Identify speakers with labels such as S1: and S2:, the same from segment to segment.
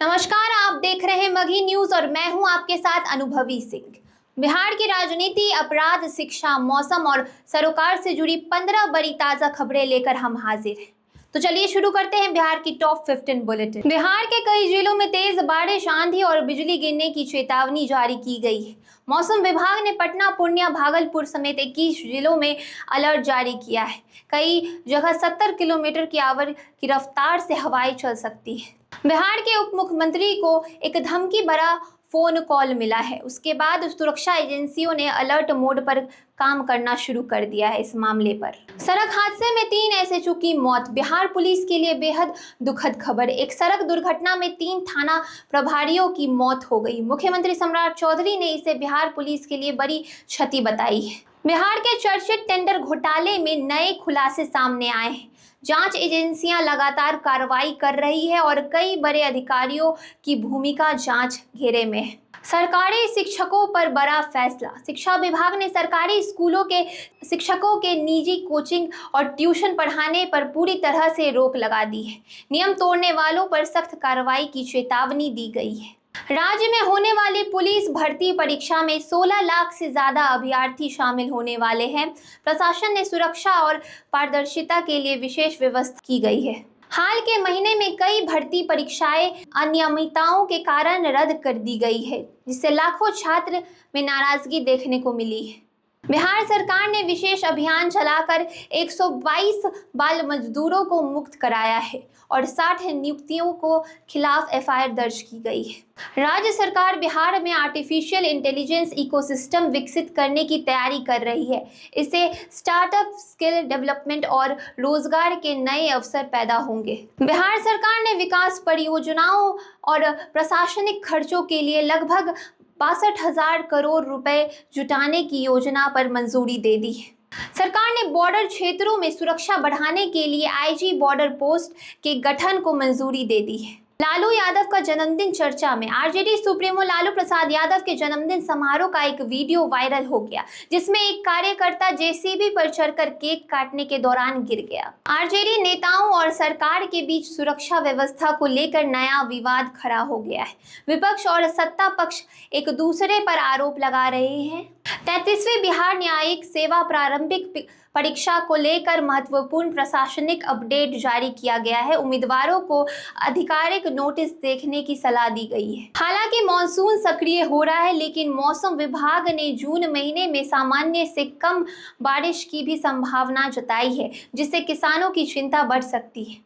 S1: नमस्कार, आप देख रहे हैं मगही न्यूज और मैं हूं आपके साथ अनुभवी सिंह। बिहार की राजनीति, अपराध, शिक्षा, मौसम और सरोकार से जुड़ी 15 बड़ी ताजा खबरें लेकर हम हाजिर हैं। तो चलिए शुरू करते हैं बिहार की टॉप 15 बुलेटिन। बिहार के कई जिलों में तेज बारिश, आंधी और बिजली गिरने की चेतावनी जारी की गई है। मौसम विभाग ने पटना, पूर्णिया, भागलपुर समेत 21 जिलों में अलर्ट जारी किया है। कई जगह 70 किलोमीटर की रफ्तार से हवाएं चल सकती है। बिहार के उप मुख्यमंत्री को एक धमकी भरा फोन कॉल मिला है। उसके बाद सुरक्षा एजेंसियों ने अलर्ट मोड पर काम करना शुरू कर दिया है। इस मामले पर सड़क हादसे में 3 एसएचओ की मौत, बिहार पुलिस के लिए बेहद दुखद खबर। एक सड़क दुर्घटना में 3 थाना प्रभारियों की मौत हो गई। मुख्यमंत्री सम्राट चौधरी ने इसे बिहार पुलिस के लिए बड़ी क्षति बताई है। बिहार के चर्चित टेंडर घोटाले में नए खुलासे सामने आए हैं। जांच एजेंसियां लगातार कार्रवाई कर रही है और कई बड़े अधिकारियों की भूमिका जांच घेरे में है। सरकारी शिक्षकों पर बड़ा फैसला। शिक्षा विभाग ने सरकारी स्कूलों के शिक्षकों के निजी कोचिंग और ट्यूशन पढ़ाने पर पूरी तरह से रोक लगा दी है। नियम तोड़ने वालों पर सख्त कार्रवाई की चेतावनी दी गई है। राज्य में होने वाली पुलिस भर्ती परीक्षा में 16 लाख से ज्यादा अभ्यर्थी शामिल होने वाले हैं। प्रशासन ने सुरक्षा और पारदर्शिता के लिए विशेष व्यवस्था की गई है। हाल के महीने में कई भर्ती परीक्षाएं अनियमितताओं के कारण रद्द कर दी गई है, जिससे लाखों छात्र में नाराजगी देखने को मिली है। बिहार सरकार ने विशेष अभियान चलाकर 122 बाल मजदूरों को मुक्त कराया है और 60 नियुक्तियों को खिलाफ एफआईआर दर्ज की गई है। राज्य सरकार बिहार में आर्टिफिशियल इंटेलिजेंस इकोसिस्टम विकसित करने की तैयारी कर रही है। इससे स्टार्टअप, स्किल डेवलपमेंट और रोजगार के नए अवसर पैदा होंगे। बिहार सरकार ने विकास परियोजनाओं और प्रशासनिक खर्चों के लिए लगभग 62,000 करोड़ रुपए जुटाने की योजना पर मंजूरी दे दी है। सरकार ने बॉर्डर क्षेत्रों में सुरक्षा बढ़ाने के लिए आईजी बॉर्डर पोस्ट के गठन को मंजूरी दे दी है। लालू यादव का जन्मदिन चर्चा में। आरजेडी सुप्रीमो लालू प्रसाद यादव के जन्मदिन समारोह का एक वीडियो वायरल हो गया, जिसमें एक कार्यकर्ता जेसीबी पर चढ़कर केक काटने के दौरान गिर गया। आरजेडी नेताओं और सरकार के बीच सुरक्षा व्यवस्था को लेकर नया विवाद खड़ा हो गया है। विपक्ष और सत्ता पक्ष एक दूसरे पर आरोप लगा रहे हैं। 33वीं बिहार न्यायिक सेवा प्रारंभिक परीक्षा को लेकर महत्वपूर्ण प्रशासनिक अपडेट जारी किया गया है। उम्मीदवारों को आधिकारिक नोटिस देखने की सलाह दी गई है। हालांकि मॉनसून सक्रिय हो रहा है, लेकिन मौसम विभाग ने जून महीने में सामान्य से कम बारिश की भी संभावना जताई है, जिससे किसानों की चिंता बढ़ सकती है।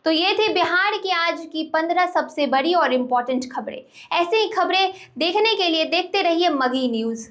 S1: तो ये थी बिहार की आज की 15 सबसे बड़ी और इम्पोर्टेंट खबरें। ऐसे ही खबरें देखने के लिए देखते रहिए मगही न्यूज।